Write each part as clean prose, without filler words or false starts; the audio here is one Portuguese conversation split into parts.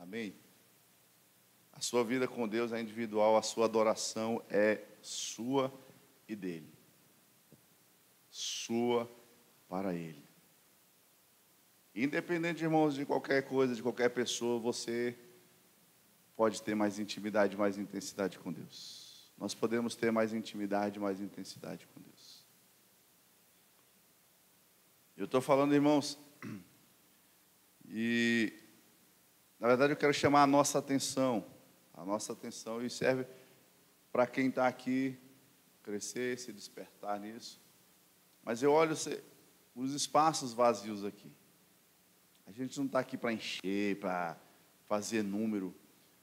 Amém? A sua vida com Deus é individual, a sua adoração é sua e dele. Sua para ele. Independente, irmãos, de qualquer coisa, de qualquer pessoa, você pode ter mais intimidade, mais intensidade com Deus. Nós podemos ter mais intimidade, mais intensidade com Deus. Eu estou falando, irmãos, e na verdade eu quero chamar a nossa atenção, e serve para quem está aqui crescer, se despertar nisso. Mas eu olho os espaços vazios aqui. A gente não está aqui para encher, para fazer número.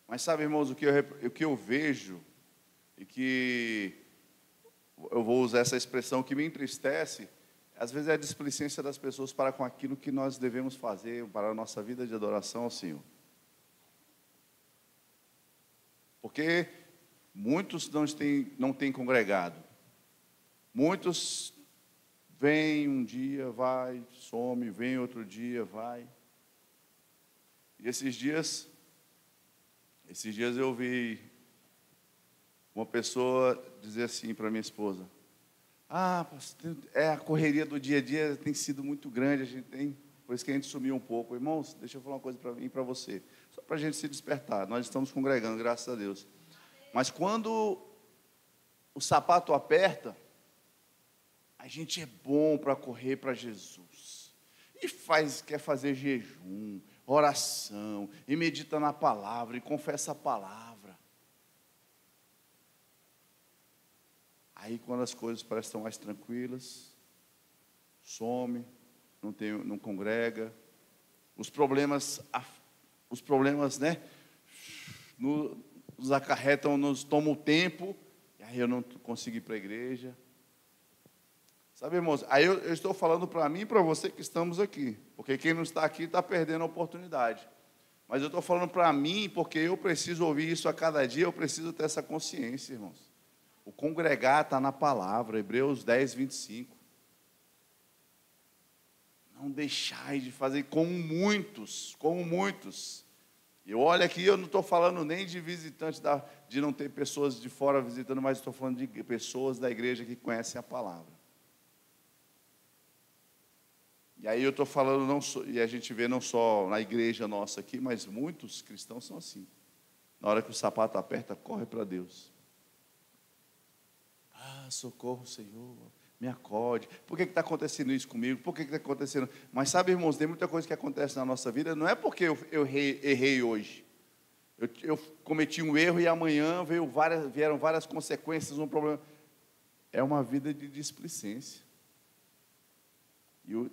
Mas sabe, irmãos, o que eu vejo, e que eu vou usar essa expressão, que me entristece, às vezes é a displicência das pessoas para com aquilo que nós devemos fazer para a nossa vida de adoração ao Senhor. Porque muitos não têm congregado. Muitos vêm um dia, vai, some, vem outro dia, vai. E esses dias eu ouvi uma pessoa dizer assim para minha esposa: a correria do dia a dia tem sido muito grande, por isso que a gente sumiu um pouco. Irmãos, deixa eu falar uma coisa para mim e para você, só para a gente se despertar. Nós estamos congregando, graças a Deus. Mas quando o sapato aperta, a gente é bom para correr para Jesus. E quer fazer jejum, oração, e medita na palavra, e confessa a palavra. Aí quando as coisas parecem estar mais tranquilas, some, não congrega. Os problemas, né, nos acarretam, nos tomam o tempo, e aí eu não consigo ir para a igreja. Sabe, irmãos, aí eu estou falando para mim e para você que estamos aqui, porque quem não está aqui está perdendo a oportunidade. Mas eu estou falando para mim, porque eu preciso ouvir isso a cada dia, eu preciso ter essa consciência, irmãos. O congregar está na palavra, Hebreus 10, 25. Não deixai de fazer como muitos. Eu olho aqui, eu não estou falando nem de visitantes, de não ter pessoas de fora visitando, mas estou falando de pessoas da igreja que conhecem a palavra. E aí eu estou falando, e a gente vê não só na igreja nossa aqui, mas muitos cristãos são assim. Na hora que o sapato aperta, corre para Deus. Socorro, Senhor, me acorde. Por que está acontecendo isso comigo? Por que está acontecendo? Mas sabe, irmãos, tem muita coisa que acontece na nossa vida, não é porque eu errei hoje. Eu cometi um erro e amanhã vieram várias consequências, um problema. É uma vida de displicência.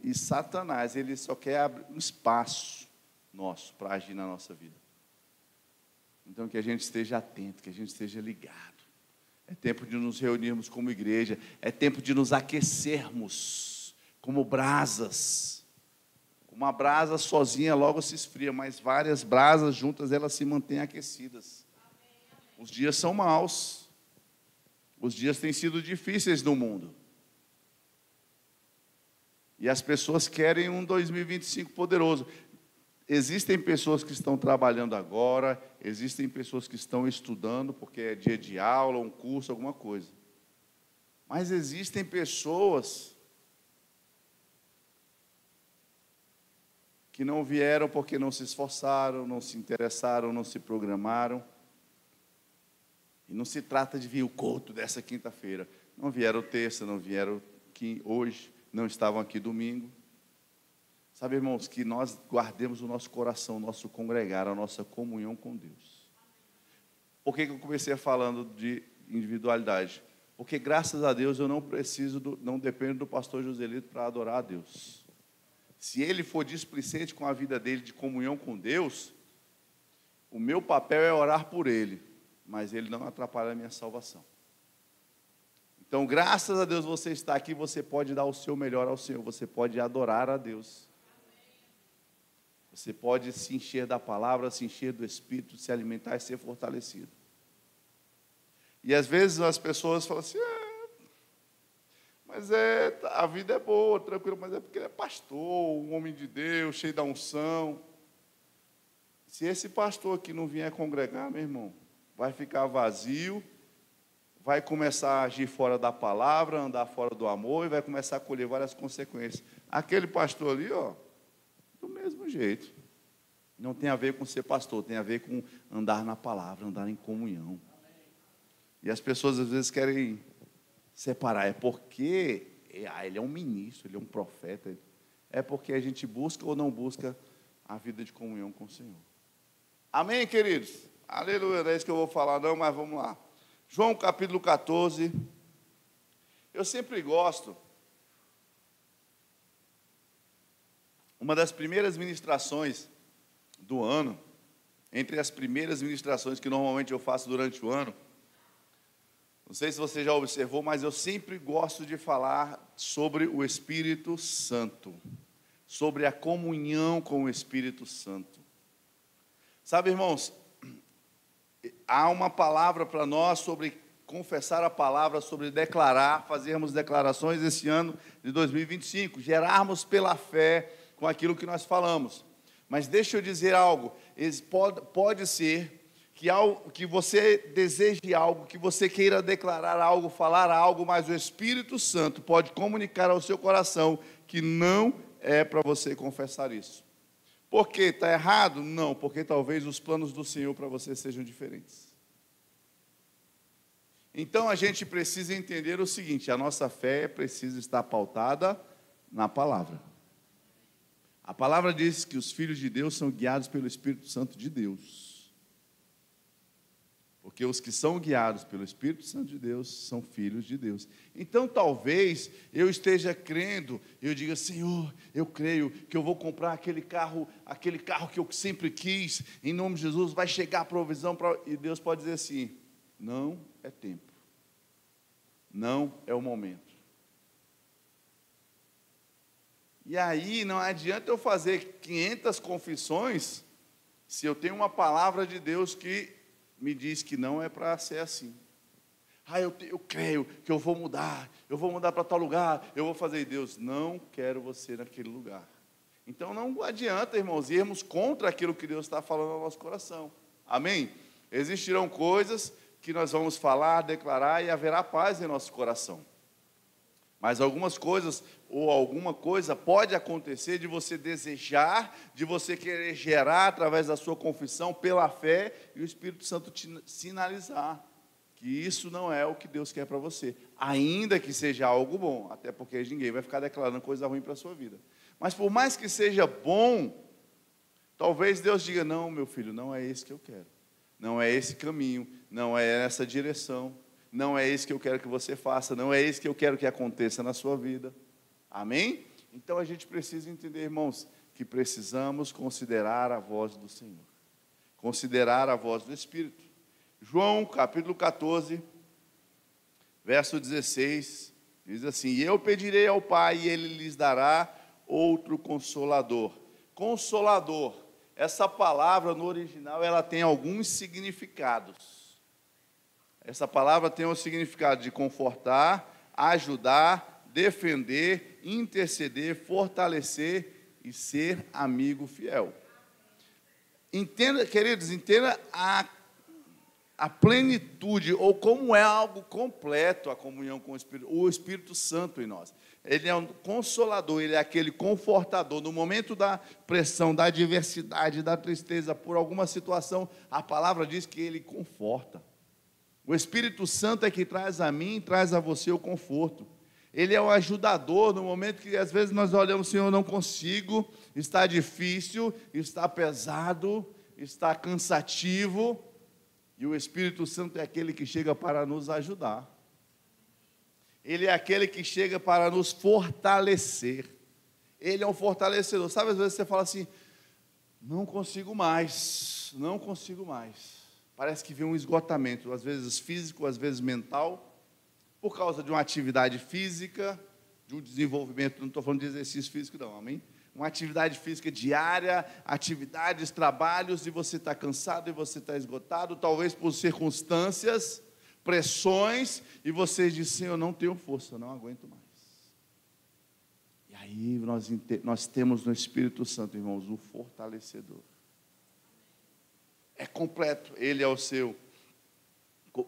E Satanás, ele só quer abrir um espaço nosso para agir na nossa vida. Então, que a gente esteja atento, que a gente esteja ligado. É tempo de nos reunirmos como igreja. É tempo de nos aquecermos como brasas. Uma brasa sozinha logo se esfria, mas várias brasas juntas, elas se mantêm aquecidas. Os dias são maus. Os dias têm sido difíceis no mundo. E as pessoas querem um 2025 poderoso. Existem pessoas que estão trabalhando agora, existem pessoas que estão estudando, porque é dia de aula, um curso, alguma coisa. Mas existem pessoas que não vieram porque não se esforçaram, não se interessaram, não se programaram. E não se trata de vir o culto dessa quinta-feira. Não vieram terça, não vieram hoje, não estavam aqui domingo. Sabe, irmãos, que nós guardemos o nosso coração, o nosso congregar, a nossa comunhão com Deus. Por que eu comecei falando de individualidade? Porque, graças a Deus, eu não dependo do pastor Joselito para adorar a Deus. Se ele for displicente com a vida dele, de comunhão com Deus, o meu papel é orar por ele, mas ele não atrapalha a minha salvação. Então, graças a Deus, você está aqui, você pode dar o seu melhor ao Senhor, você pode adorar a Deus. Você pode se encher da palavra, se encher do Espírito, se alimentar e ser fortalecido. E às vezes as pessoas falam assim, mas a vida é boa, tranquilo, mas é porque ele é pastor, um homem de Deus, cheio da unção. Se esse pastor aqui não vier congregar, meu irmão, vai ficar vazio, vai começar a agir fora da palavra, andar fora do amor e vai começar a colher várias consequências. Aquele pastor ali, ó, do mesmo jeito. Não tem a ver com ser pastor, tem a ver com andar na palavra, andar em comunhão. E as pessoas às vezes querem separar, é porque ele é um ministro, ele é um profeta, é porque a gente busca ou não busca a vida de comunhão com o Senhor. Amém, queridos? Aleluia, não é isso que eu vou falar não, mas vamos lá. João capítulo 14, eu sempre gosto, uma das primeiras ministrações do ano, entre as primeiras ministrações que normalmente eu faço durante o ano, não sei se você já observou, mas eu sempre gosto de falar sobre o Espírito Santo, sobre a comunhão com o Espírito Santo. Sabe, irmãos, há uma palavra para nós sobre confessar a palavra, sobre declarar, fazermos declarações esse ano de 2025, gerarmos pela fé com aquilo que nós falamos. Mas deixa eu dizer algo, pode ser que você deseje algo, que você queira declarar algo, falar algo, mas o Espírito Santo pode comunicar ao seu coração que não é para você confessar isso. Por quê? Está errado? Não, porque talvez os planos do Senhor para você sejam diferentes. Então a gente precisa entender o seguinte, a nossa fé precisa estar pautada na palavra. A palavra diz que os filhos de Deus são guiados pelo Espírito Santo de Deus. Porque os que são guiados pelo Espírito Santo de Deus são filhos de Deus. Então, talvez eu esteja crendo, eu diga, Senhor, eu creio que eu vou comprar aquele carro que eu sempre quis, em nome de Jesus, vai chegar a provisão, e Deus pode dizer assim, não é tempo, não é o momento. E aí, não adianta eu fazer 500 confissões, se eu tenho uma palavra de Deus que me diz que não é para ser assim. Eu creio que eu vou mudar para tal lugar, eu vou fazer. E Deus, não quero você naquele lugar. Então não adianta, irmãos, irmos contra aquilo que Deus está falando no nosso coração. Amém? Existirão coisas que nós vamos falar, declarar e haverá paz em nosso coração. Mas algumas coisas, ou alguma coisa pode acontecer de você desejar, de você querer gerar através da sua confissão, pela fé, e o Espírito Santo te sinalizar que isso não é o que Deus quer para você. Ainda que seja algo bom, até porque ninguém vai ficar declarando coisa ruim para a sua vida. Mas por mais que seja bom, talvez Deus diga, não, meu filho, não é esse que eu quero. Não é esse caminho, não é essa direção. Não é isso que eu quero que você faça, não é isso que eu quero que aconteça na sua vida. Amém? Então a gente precisa entender, irmãos, que precisamos considerar a voz do Senhor. Considerar a voz do Espírito. João, capítulo 14, verso 16, diz assim, e eu pedirei ao Pai e Ele lhes dará outro Consolador. Consolador, essa palavra no original, ela tem alguns significados. Essa palavra tem o significado de confortar, ajudar, defender, interceder, fortalecer e ser amigo fiel. Entenda, queridos, entenda a plenitude, ou como é algo completo a comunhão com o Espírito Santo em nós. Ele é um consolador, ele é aquele confortador. No momento da pressão, da adversidade, da tristeza, por alguma situação, a palavra diz que ele conforta. O Espírito Santo é que traz a mim, traz a você o conforto. Ele é o ajudador no momento que às vezes nós olhamos, Senhor, eu não consigo, está difícil, está pesado, está cansativo. E o Espírito Santo é aquele que chega para nos ajudar. Ele é aquele que chega para nos fortalecer. Ele é um fortalecedor. Sabe, às vezes você fala assim, não consigo mais. Parece que vem um esgotamento, às vezes físico, às vezes mental, por causa de uma atividade física, de um desenvolvimento, não estou falando de exercício físico não, amém? Uma atividade física diária, atividades, trabalhos, e você está cansado, e você está esgotado, talvez por circunstâncias, pressões, e você diz, Senhor, eu não tenho força, não aguento mais. E aí nós temos no Espírito Santo, irmãos, o fortalecedor. completo. Ele é o seu,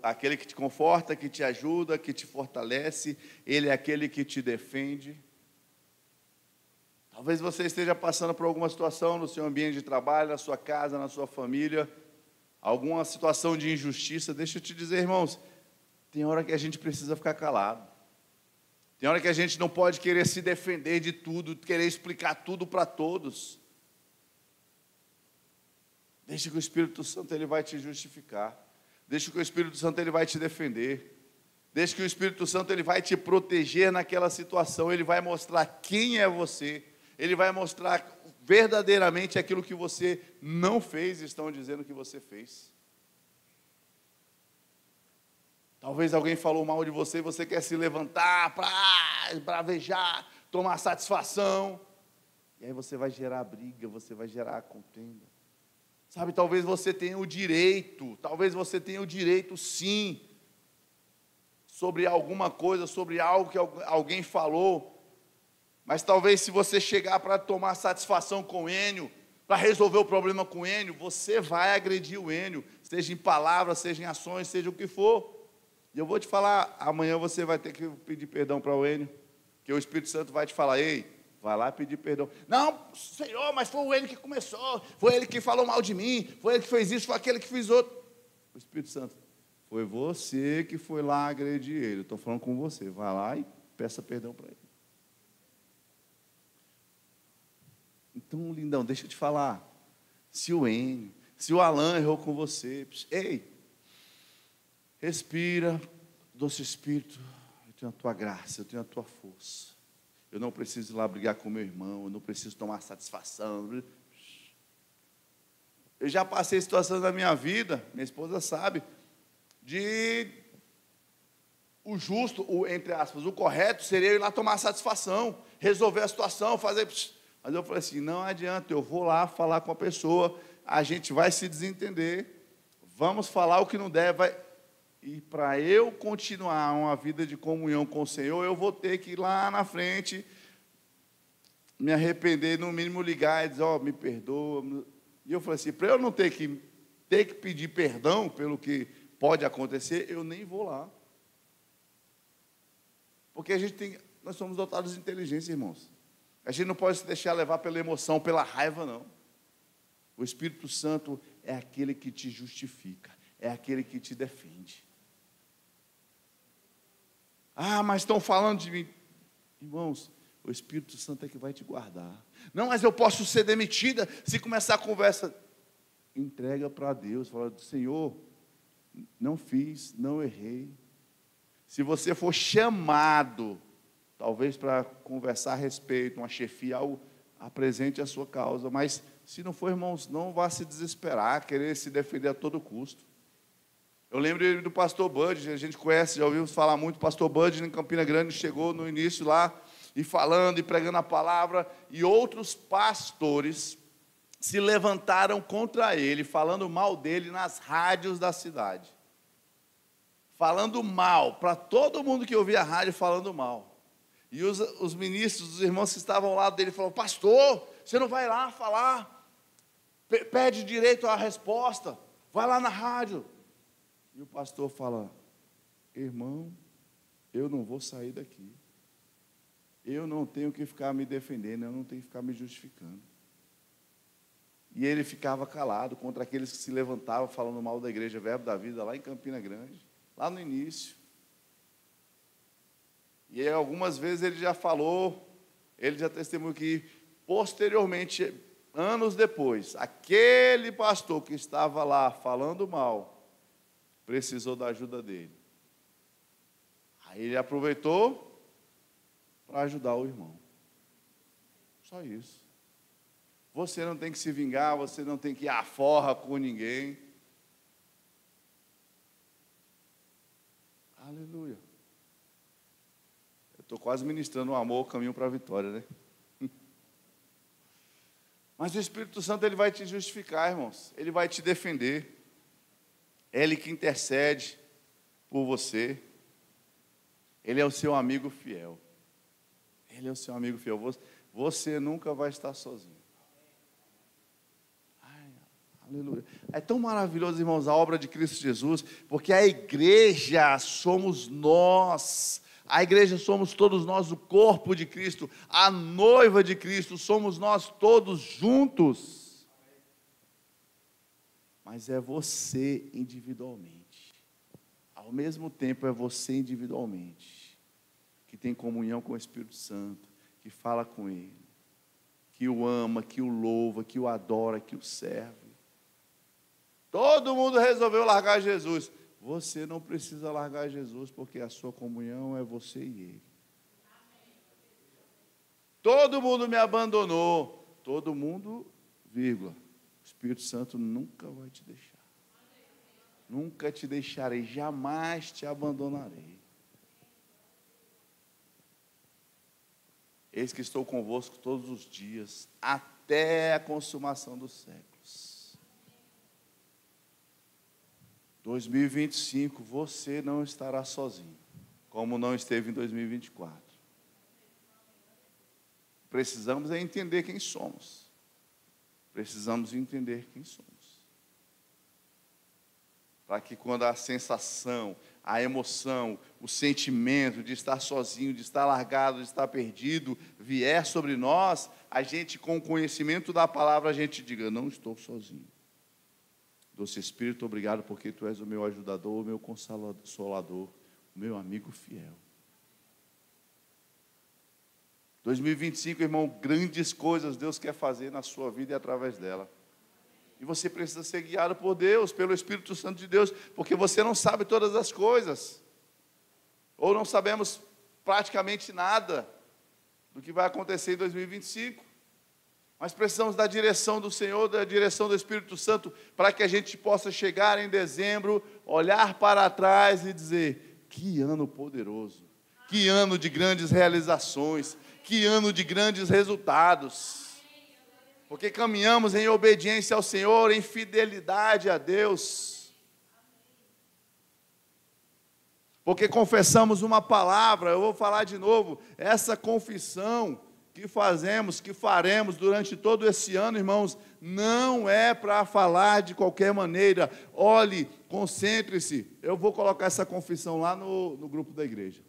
aquele que te conforta, que te ajuda, que te fortalece. Ele é aquele que te defende. Talvez você esteja passando por alguma situação no seu ambiente de trabalho, na sua casa, na sua família, alguma situação de injustiça. Deixa eu te dizer, irmãos, tem hora que a gente precisa ficar calado. Tem hora que a gente não pode querer se defender de tudo, querer explicar tudo para todos. Deixa que o Espírito Santo ele vai te justificar. Deixa que o Espírito Santo ele vai te defender. Deixa que o Espírito Santo ele vai te proteger naquela situação. Ele vai mostrar quem é você. Ele vai mostrar verdadeiramente aquilo que você não fez e estão dizendo que você fez. Talvez alguém falou mal de você e você quer se levantar para bravejar, tomar satisfação. E aí você vai gerar briga, você vai gerar contenda. Sabe, talvez você tenha o direito sim, sobre alguma coisa, sobre algo que alguém falou. Mas talvez se você chegar para tomar satisfação com o Enio, para resolver o problema com o Enio, você vai agredir o Enio, seja em palavras, seja em ações, seja o que for. E eu vou te falar, amanhã você vai ter que pedir perdão para o Enio, que o Espírito Santo vai te falar, ei, vai lá pedir perdão. Não, Senhor, mas foi o Enio que começou, foi ele que falou mal de mim, foi ele que fez isso, foi aquele que fez outro. O Espírito Santo, foi você que foi lá agredir ele, eu estou falando com você, vai lá e peça perdão para ele. Então, lindão, deixa eu te falar, se o Enio, se o Alan errou com você, ei, respira, doce Espírito, eu tenho a tua graça, eu tenho a tua força. Eu não preciso ir lá brigar com meu irmão, eu não preciso tomar satisfação. Eu já passei situações na minha vida, minha esposa sabe, de o justo, entre aspas, o correto seria eu ir lá tomar satisfação, resolver a situação, fazer. Mas eu falei assim, não adianta, eu vou lá falar com a pessoa, a gente vai se desentender, vamos falar o que não deve. E para eu continuar uma vida de comunhão com o Senhor, eu vou ter que ir lá na frente, me arrepender, no mínimo ligar e dizer, me perdoa. E eu falei assim, para eu não ter que pedir perdão pelo que pode acontecer, eu nem vou lá. Porque nós somos dotados de inteligência, irmãos. A gente não pode se deixar levar pela emoção, pela raiva, não. O Espírito Santo é aquele que te justifica, é aquele que te defende. Mas estão falando de mim. Irmãos, o Espírito Santo é que vai te guardar. Não, mas eu posso ser demitida se começar a conversa. Entrega para Deus, fala, Senhor, não fiz, não errei. Se você for chamado, talvez para conversar a respeito, uma chefia, algo, apresente a sua causa. Mas se não for, irmãos, não vá se desesperar, querer se defender a todo custo. Eu lembro do pastor Bud, a gente conhece, já ouvimos falar muito, o pastor Bud em Campina Grande chegou no início lá, e falando, e pregando a palavra, e outros pastores se levantaram contra ele, falando mal dele nas rádios da cidade. Falando mal, para todo mundo que ouvia a rádio, falando mal. E os ministros, os irmãos que estavam ao lado dele, falaram, pastor, você não vai lá falar, pede direito à resposta, vai lá na rádio. E o pastor fala, irmão, eu não vou sair daqui. Eu não tenho que ficar me defendendo, eu não tenho que ficar me justificando. E ele ficava calado contra aqueles que se levantavam falando mal da igreja Verbo da Vida, lá em Campina Grande, lá no início. E aí, algumas vezes ele já falou, ele já testemunhou que, posteriormente, anos depois, aquele pastor que estava lá falando mal, precisou da ajuda dele. Aí ele aproveitou para ajudar o irmão. Só isso. Você não tem que se vingar, você não tem que ir à forra com ninguém. Aleluia. Eu estou quase ministrando o amor, o caminho para a vitória, né? Mas o Espírito Santo, ele vai te justificar, irmãos. Ele vai te defender. É Ele que intercede por você. Ele é o seu amigo fiel. Ele é o seu amigo fiel. Você nunca vai estar sozinho. Aleluia. É tão maravilhoso, irmãos, a obra de Cristo Jesus, porque a igreja somos nós. A igreja somos todos nós, o corpo de Cristo, a noiva de Cristo, somos nós todos juntos. Mas é você individualmente. Ao mesmo tempo é você individualmente, que tem comunhão com o Espírito Santo, que fala com Ele, que o ama, que o louva, que o adora, que o serve. Todo mundo resolveu largar Jesus. Você não precisa largar Jesus, porque a sua comunhão é você e Ele. Todo mundo me abandonou. Todo mundo, vírgula. O Espírito Santo nunca vai te deixar. Nunca te deixarei, jamais te abandonarei. Eis que estou convosco todos os dias, até a consumação dos séculos. 2025, você não estará sozinho, como não esteve em 2024. Precisamos é entender quem somos. Precisamos entender quem somos. Para que quando a sensação, a emoção, o sentimento de estar sozinho, de estar largado, de estar perdido, vier sobre nós, a gente, com o conhecimento da palavra, a gente diga, não estou sozinho. Doce Espírito, obrigado porque Tu és o meu ajudador, o meu consolador, o meu amigo fiel. 2025, irmão, grandes coisas Deus quer fazer na sua vida e através dela. E você precisa ser guiado por Deus, pelo Espírito Santo de Deus, porque você não sabe todas as coisas, ou não sabemos praticamente nada do que vai acontecer em 2025, mas precisamos da direção do Senhor, da direção do Espírito Santo, para que a gente possa chegar em dezembro, olhar para trás e dizer, que ano poderoso, que ano de grandes realizações, que ano de grandes resultados. Porque caminhamos em obediência ao Senhor, em fidelidade a Deus. Porque confessamos uma palavra, eu vou falar de novo, essa confissão que fazemos, que faremos durante todo esse ano, irmãos, não é para falar de qualquer maneira. Olhe, concentre-se. Eu vou colocar essa confissão lá no grupo da igreja.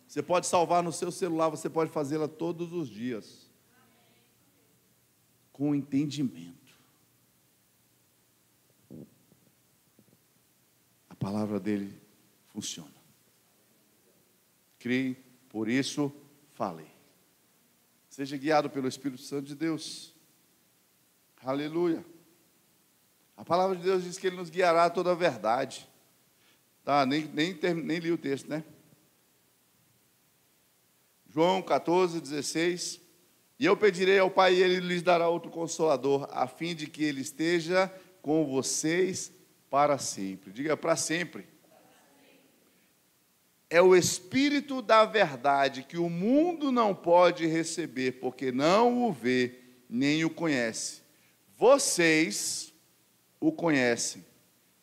Você pode salvar no seu celular, você pode fazê-la todos os dias. Com entendimento. A palavra dele funciona. Creio, por isso falei. Seja guiado pelo Espírito Santo de Deus. Aleluia. A palavra de Deus diz que Ele nos guiará a toda a verdade. Tá, nem li o texto, né? João 14, 16. E eu pedirei ao Pai e Ele lhes dará outro Consolador, a fim de que Ele esteja com vocês para sempre. Diga, para sempre. É o Espírito da verdade que o mundo não pode receber, porque não o vê, nem o conhece. Vocês o conhecem,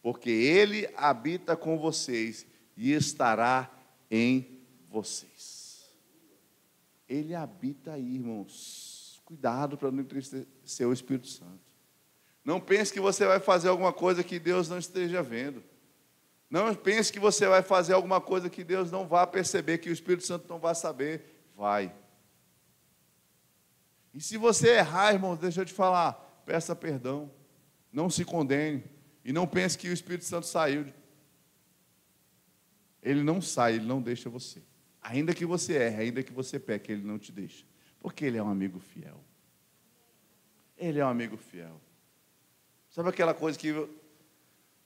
porque Ele habita com vocês e estará em vocês. Ele habita aí, irmãos. Cuidado para não entristecer o Espírito Santo. Não pense que você vai fazer alguma coisa que Deus não esteja vendo. Não pense que você vai fazer alguma coisa que Deus não vá perceber, que o Espírito Santo não vai saber. Vai. E se você errar, irmãos, deixa eu te falar, peça perdão. Não se condene. E não pense que o Espírito Santo saiu. Ele não sai, ele não deixa você. Ainda que você erre, ainda que você peque, Ele não te deixa. Porque Ele é um amigo fiel. Ele é um amigo fiel. Sabe aquela coisa que eu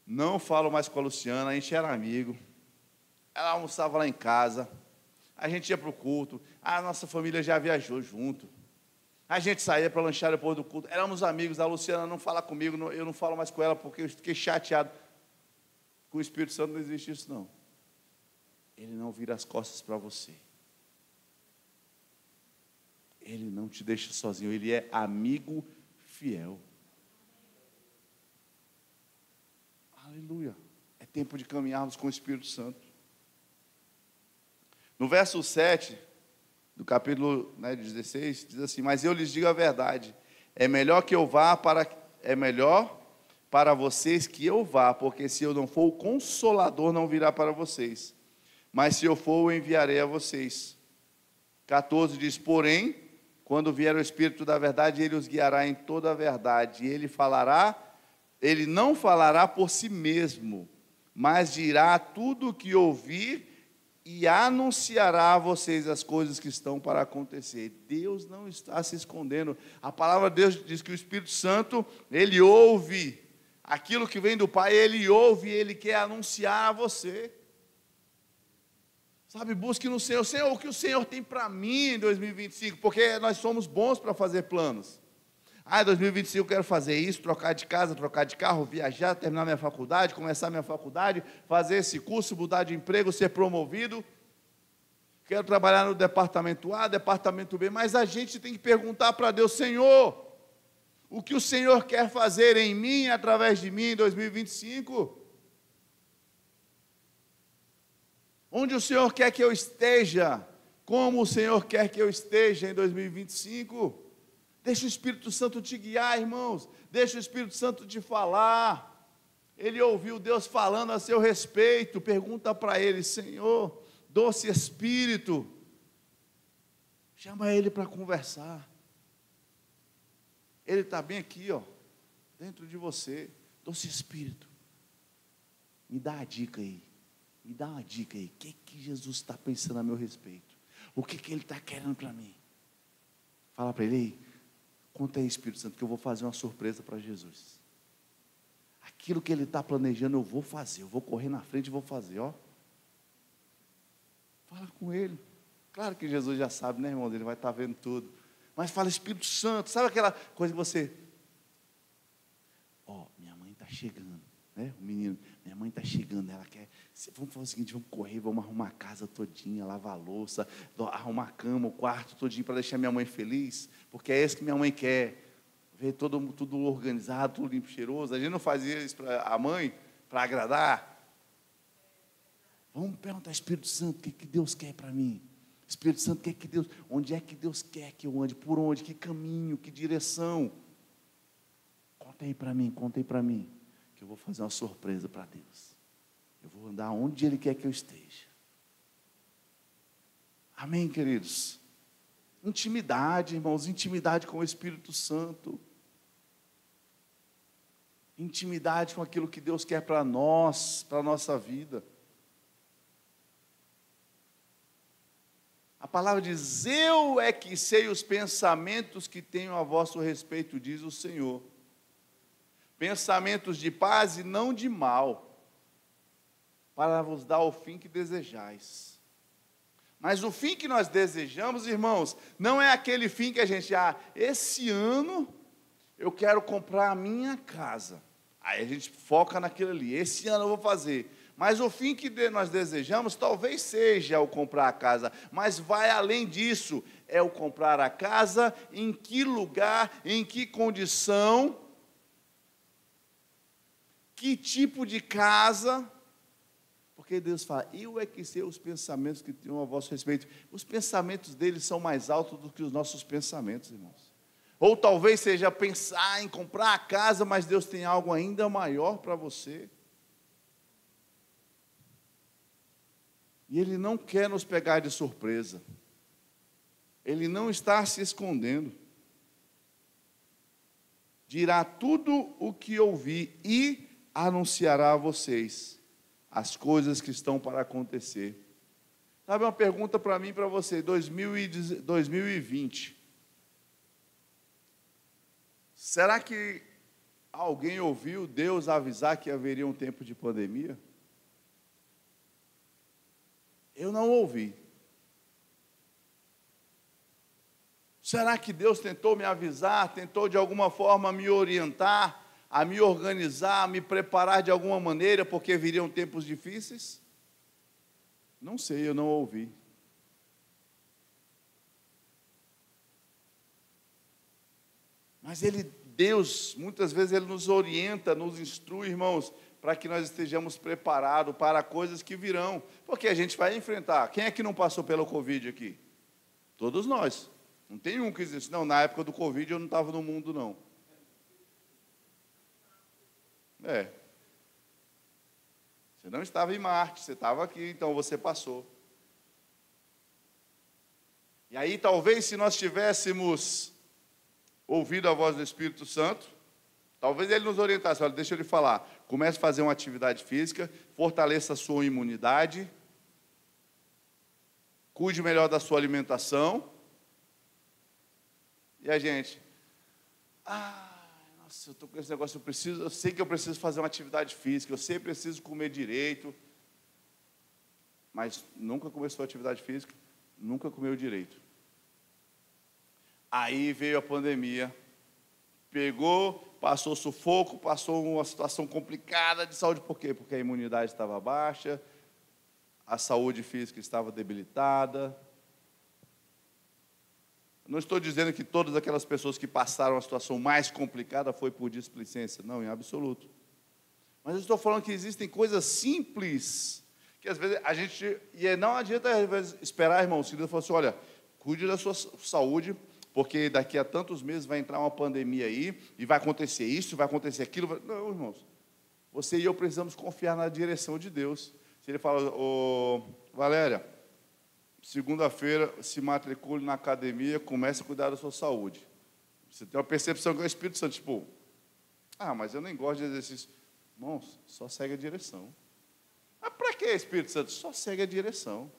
não falo mais com a Luciana, a gente era amigo. Ela almoçava lá em casa. A gente ia para o culto. A nossa família já viajou junto. A gente saía para lanchar depois do culto. Éramos amigos. A Luciana não fala comigo, eu não falo mais com ela porque eu fiquei chateado. Com o Espírito Santo não existe isso, não. Ele não vira as costas para você. Ele não te deixa sozinho. Ele é amigo fiel. Aleluia. É tempo de caminharmos com o Espírito Santo. No verso 7 do capítulo 16, diz assim: mas eu lhes digo a verdade, é melhor para vocês que eu vá, porque se eu não for, o Consolador não virá para vocês. Mas se eu for, eu enviarei a vocês. 14 diz, porém, quando vier o Espírito da verdade, ele os guiará em toda a verdade. E ele não falará por si mesmo, mas dirá tudo o que ouvir e anunciará a vocês as coisas que estão para acontecer. Deus não está se escondendo. A palavra de Deus diz que o Espírito Santo, ele ouve aquilo que vem do Pai, ele ouve e ele quer anunciar a você. Sabe, busque no Senhor, Senhor, o que o Senhor tem para mim em 2025, porque nós somos bons para fazer planos. Em 2025 eu quero fazer isso, trocar de casa, trocar de carro, viajar, terminar minha faculdade, começar minha faculdade, fazer esse curso, mudar de emprego, ser promovido. Quero trabalhar no departamento A, departamento B, mas a gente tem que perguntar para Deus, Senhor, o que o Senhor quer fazer em mim, através de mim em 2025? Onde o Senhor quer que eu esteja? Como o Senhor quer que eu esteja em 2025? Deixa o Espírito Santo te guiar, irmãos. Deixa o Espírito Santo te falar. Ele ouviu Deus falando a seu respeito. Pergunta para ele, Senhor, doce Espírito. Chama ele para conversar. Ele está bem aqui, ó, dentro de você. Doce Espírito, me dá a dica aí. Me dá uma dica aí, o que Jesus está pensando a meu respeito? O que Ele está querendo para mim? Fala para Ele, conta aí, Espírito Santo, que eu vou fazer uma surpresa para Jesus. Aquilo que Ele está planejando, eu vou fazer, eu vou correr na frente e vou fazer, ó. Fala com Ele. Claro que Jesus já sabe, né, irmão? Ele vai estar vendo tudo. Mas fala, Espírito Santo, sabe aquela coisa que você... minha mãe está chegando, né? O menino, minha mãe está chegando, ela quer... Vamos fazer o seguinte, vamos correr, vamos arrumar a casa todinha, lavar a louça, arrumar a cama, o quarto todinho, para deixar minha mãe feliz, porque é isso que minha mãe quer, ver tudo organizado, tudo limpo, cheiroso. A gente não fazia isso para a mãe, para agradar. Vamos perguntar ao Espírito Santo, o que Deus quer para mim? Espírito Santo, onde é que Deus quer que eu ande, por onde, que caminho, que direção? Conta aí para mim, que eu vou fazer uma surpresa para Deus. Eu vou andar onde Ele quer que eu esteja. Amém, queridos? Intimidade, irmãos, intimidade com o Espírito Santo. Intimidade com aquilo que Deus quer para nós, para a nossa vida. A palavra diz, eu é que sei os pensamentos que tenho a vosso respeito, diz o Senhor. Pensamentos de paz e não de mal, para vos dar o fim que desejais. Mas o fim que nós desejamos, irmãos, não é aquele fim que a gente, esse ano eu quero comprar a minha casa. Aí a gente foca naquilo ali, esse ano eu vou fazer. Mas o fim que nós desejamos, talvez seja o comprar a casa, mas vai além disso, é o comprar a casa, em que lugar, em que condição, que tipo de casa. Porque Deus fala, eu é que sei os pensamentos que tenho a vosso respeito. Os pensamentos dele são mais altos do que os nossos pensamentos, irmãos. Ou talvez seja pensar em comprar a casa, mas Deus tem algo ainda maior para você. E Ele não quer nos pegar de surpresa. Ele não está se escondendo. Dirá tudo o que ouvi e anunciará a vocês as coisas que estão para acontecer. Sabe uma pergunta para mim e para você, 2020. Será que alguém ouviu Deus avisar que haveria um tempo de pandemia? Eu não ouvi. Será que Deus tentou me avisar, tentou de alguma forma me orientar, a me organizar, a me preparar de alguma maneira, porque viriam tempos difíceis? Não sei, eu não ouvi. Mas Deus, muitas vezes Ele nos orienta, nos instrui, irmãos, para que nós estejamos preparados para coisas que virão, porque a gente vai enfrentar. Quem é que não passou pelo Covid aqui? Todos nós. Não tem um que diz, não, na época do Covid eu não estava no mundo, não. É. Você não estava em Marte, você estava aqui, então você passou. E aí, talvez, se nós tivéssemos ouvido a voz do Espírito Santo, talvez ele nos orientasse, olha, deixa eu lhe falar, comece a fazer uma atividade física, fortaleça a sua imunidade, cuide melhor da sua alimentação. E a gente, nossa, eu estou com esse negócio, eu sei que eu preciso fazer uma atividade física, eu sei que preciso comer direito, mas nunca começou a atividade física, nunca comeu direito. Aí veio a pandemia, pegou, passou sufoco, passou uma situação complicada de saúde. Por quê? Porque a imunidade estava baixa, a saúde física estava debilitada. Não estou dizendo que todas aquelas pessoas que passaram a situação mais complicada foi por displicência, não, em absoluto. Mas eu estou falando que existem coisas simples, que às vezes a gente, e não adianta às vezes esperar, irmão, se Deus falar assim, olha, cuide da sua saúde, porque daqui a tantos meses vai entrar uma pandemia aí, e vai acontecer isso, vai acontecer aquilo. Não, irmãos, você e eu precisamos confiar na direção de Deus. Se ele fala, Valéria, segunda-feira se matricule na academia, comece a cuidar da sua saúde. Você tem uma percepção que é o Espírito Santo, tipo, mas eu nem gosto de exercício. Irmãos, só segue a direção. Mas para que Espírito Santo? Só segue a direção.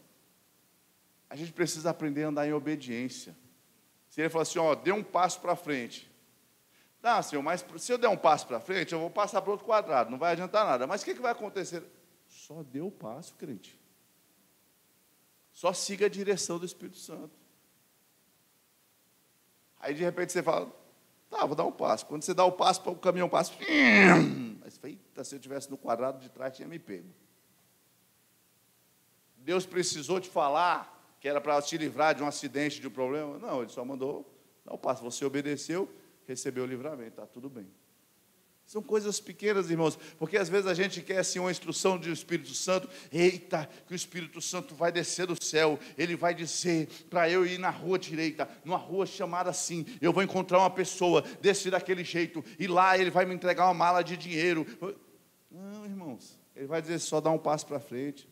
A gente precisa aprender a andar em obediência. Se ele falar assim, dê um passo para frente. Não, senhor, mas se eu der um passo para frente, eu vou passar para outro quadrado, não vai adiantar nada. Mas o que vai acontecer? Só dê o passo, crente. Só siga a direção do Espírito Santo. Aí, de repente, você fala, vou dar um passo. Quando você dá o passo, o caminhão passa. Mas, eita, se eu estivesse no quadrado de trás, tinha me pego. Deus precisou te falar que era para te livrar de um acidente, de um problema? Não, ele só mandou dar o passo. Você obedeceu, recebeu o livramento, está tudo bem. São coisas pequenas, irmãos, porque às vezes a gente quer assim uma instrução do Espírito Santo, eita, que o Espírito Santo vai descer do céu, ele vai dizer para eu ir na rua direita, numa rua chamada assim, eu vou encontrar uma pessoa, descer daquele jeito, e lá ele vai me entregar uma mala de dinheiro. Não, irmãos, ele vai dizer só dá um passo para frente.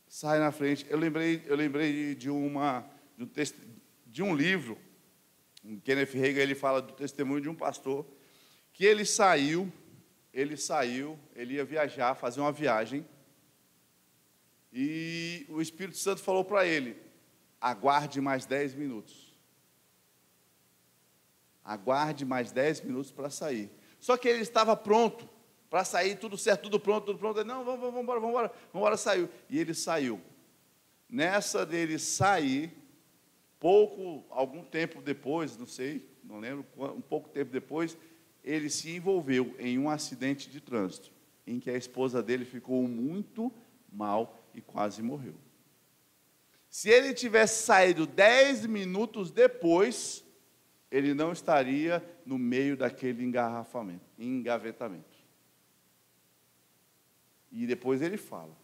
Sai na frente. Eu lembrei de um livro. O Kenneth Hagin, ele fala do testemunho de um pastor, que ele ia viajar, fazer uma viagem, e o Espírito Santo falou para ele, aguarde mais 10 minutos. Aguarde mais 10 minutos para sair. Só que ele estava pronto para sair, tudo certo, tudo pronto. Ele, não, vamos embora, saiu. E ele saiu. Nessa dele sair, algum tempo depois, não lembro, um pouco tempo depois, ele se envolveu em um acidente de trânsito, em que a esposa dele ficou muito mal e quase morreu. Se ele tivesse saído 10 minutos depois, ele não estaria no meio daquele engavetamento. E depois ele fala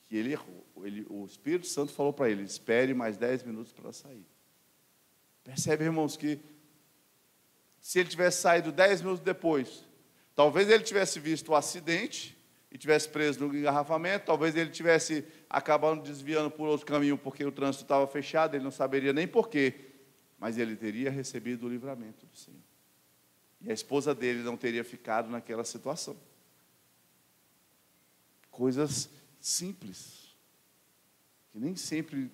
que ele errou. O Espírito Santo falou para ele, espere mais 10 minutos para sair. Percebe, irmãos, que se ele tivesse saído 10 minutos depois, talvez ele tivesse visto o acidente e tivesse preso no engarrafamento, talvez ele tivesse acabado desviando por outro caminho porque o trânsito estava fechado, ele não saberia nem porquê, mas ele teria recebido o livramento do Senhor. E a esposa dele não teria ficado naquela situação. Coisas simples, que nem sempre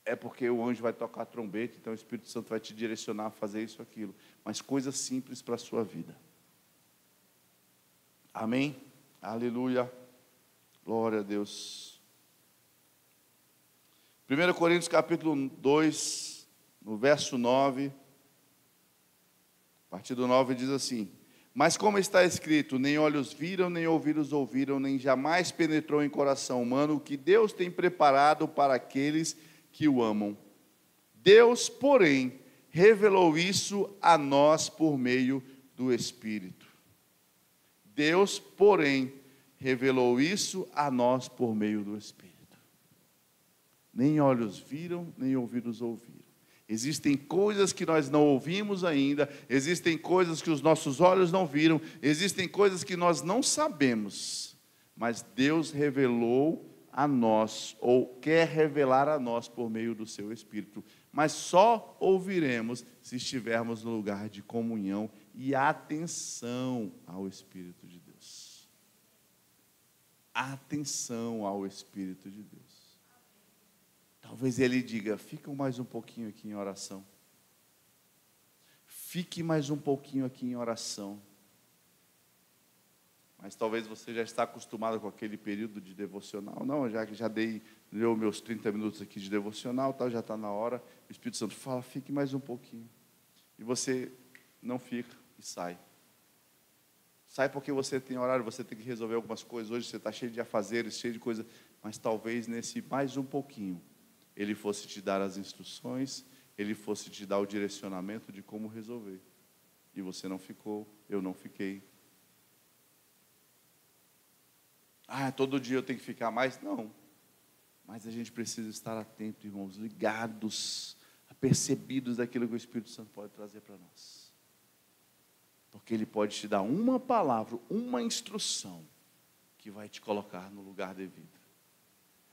é porque o anjo vai tocar a trombeta, então o Espírito Santo vai te direcionar a fazer isso ou aquilo, mas coisas simples para a sua vida. Amém? Aleluia, glória a Deus. 1 Coríntios capítulo 2, no verso 9, a partir do 9 diz assim, mas como está escrito, nem olhos viram, nem ouvidos ouviram, nem jamais penetrou em coração humano o que Deus tem preparado para aqueles que o amam. Deus, porém, revelou isso a nós por meio do Espírito. Deus, porém, revelou isso a nós por meio do Espírito. Nem olhos viram, nem ouvidos ouviram. Existem coisas que nós não ouvimos ainda, existem coisas que os nossos olhos não viram, existem coisas que nós não sabemos, mas Deus revelou a nós, ou quer revelar a nós por meio do seu Espírito. Mas só ouviremos se estivermos no lugar de comunhão e atenção ao Espírito de Deus. Atenção ao Espírito de Deus. Talvez Ele diga, fica mais um pouquinho aqui em oração. Fique mais um pouquinho aqui em oração. Mas talvez você já está acostumado com aquele período de devocional. Não, já deu meus 30 minutos aqui de devocional, já está na hora. O Espírito Santo fala, fique mais um pouquinho. E você não fica e sai. Sai porque você tem horário, você tem que resolver algumas coisas. Hoje você está cheio de afazeres, cheio de coisas. Mas talvez nesse mais um pouquinho, Ele fosse te dar as instruções, Ele fosse te dar o direcionamento de como resolver. E você não ficou, eu não fiquei. Todo dia eu tenho que ficar mais? Não. Mas a gente precisa estar atento, irmãos, ligados, apercebidos daquilo que o Espírito Santo pode trazer para nós. Porque Ele pode te dar uma palavra, uma instrução, que vai te colocar no lugar devido.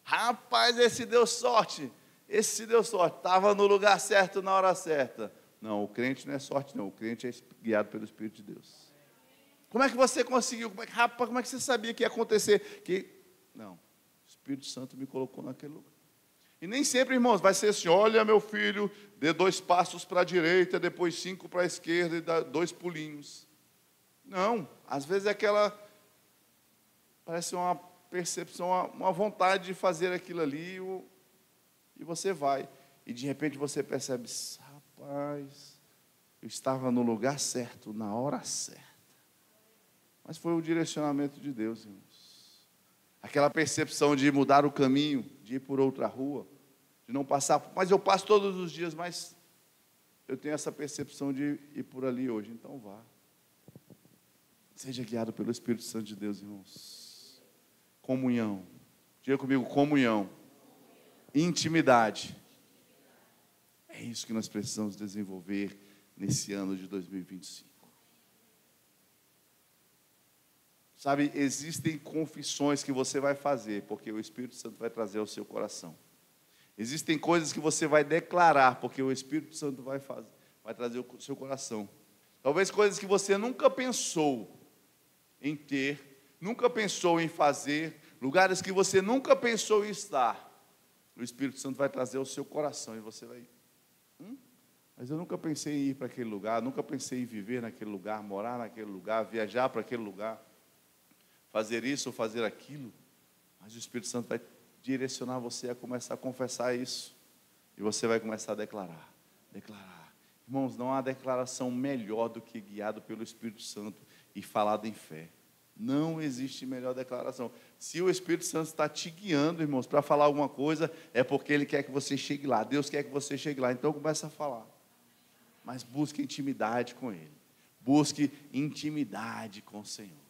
Rapaz, esse deu sorte. Estava no lugar certo, na hora certa. Não, o crente não é sorte não, o crente é guiado pelo Espírito de Deus. Como é que você conseguiu? Como é que você sabia que ia acontecer? Não, o Espírito Santo me colocou naquele lugar. E nem sempre, irmãos, vai ser assim, olha meu filho, dê 2 passos para a direita, depois 5 para a esquerda e dá 2 pulinhos. Não, às vezes é parece uma percepção, uma vontade de fazer aquilo ali, e você vai. E de repente você percebe, rapaz, eu estava no lugar certo, na hora certa. Mas foi o direcionamento de Deus, irmãos. Aquela percepção de mudar o caminho, de ir por outra rua, de não passar, mas eu passo todos os dias, mas eu tenho essa percepção de ir por ali hoje, então vá. Seja guiado pelo Espírito Santo de Deus, irmãos. Comunhão. Diga comigo, comunhão. Intimidade. É isso que nós precisamos desenvolver nesse ano de 2025. Sabe, existem confissões que você vai fazer, porque o Espírito Santo vai trazer ao seu coração. Existem coisas que você vai declarar, porque o Espírito Santo vai trazer ao seu coração. Talvez coisas que você nunca pensou em ter, nunca pensou em fazer, lugares que você nunca pensou em estar. O Espírito Santo vai trazer ao seu coração e você vai... Mas eu nunca pensei em ir para aquele lugar, nunca pensei em viver naquele lugar, morar naquele lugar, viajar para aquele lugar. Fazer isso ou fazer aquilo, mas o Espírito Santo vai direcionar você a começar a confessar isso, e você vai começar a declarar. Irmãos, não há declaração melhor do que guiado pelo Espírito Santo e falado em fé. Não existe melhor declaração. Se o Espírito Santo está te guiando, irmãos, para falar alguma coisa, é porque Ele quer que você chegue lá, Deus quer que você chegue lá, então começa a falar. Mas busque intimidade com Ele, busque intimidade com o Senhor.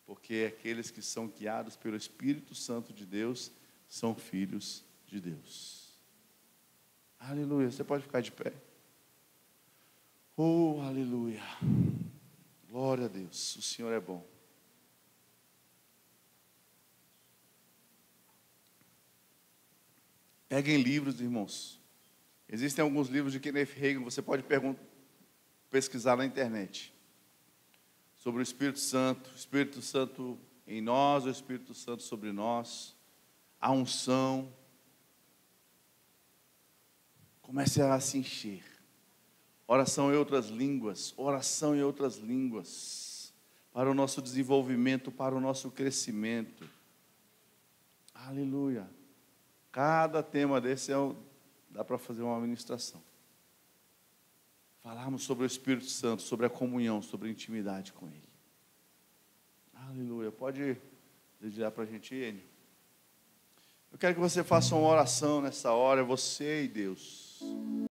Porque aqueles que são guiados pelo Espírito Santo de Deus são filhos de Deus. Aleluia. Você pode ficar de pé. Oh, aleluia. Glória a Deus. O Senhor é bom. Peguem livros, irmãos. Existem alguns livros de Kenneth Hagin, você pode pesquisar na internet. Sobre o Espírito Santo em nós, o Espírito Santo sobre nós, a unção. Comece a se encher. Oração em outras línguas, para o nosso desenvolvimento, para o nosso crescimento. Aleluia. Cada tema desse dá para fazer uma ministração. Falarmos sobre o Espírito Santo, sobre a comunhão, sobre a intimidade com Ele. Aleluia. Pode dedilhar para a gente, Enio? Eu quero que você faça uma oração nessa hora, você e Deus.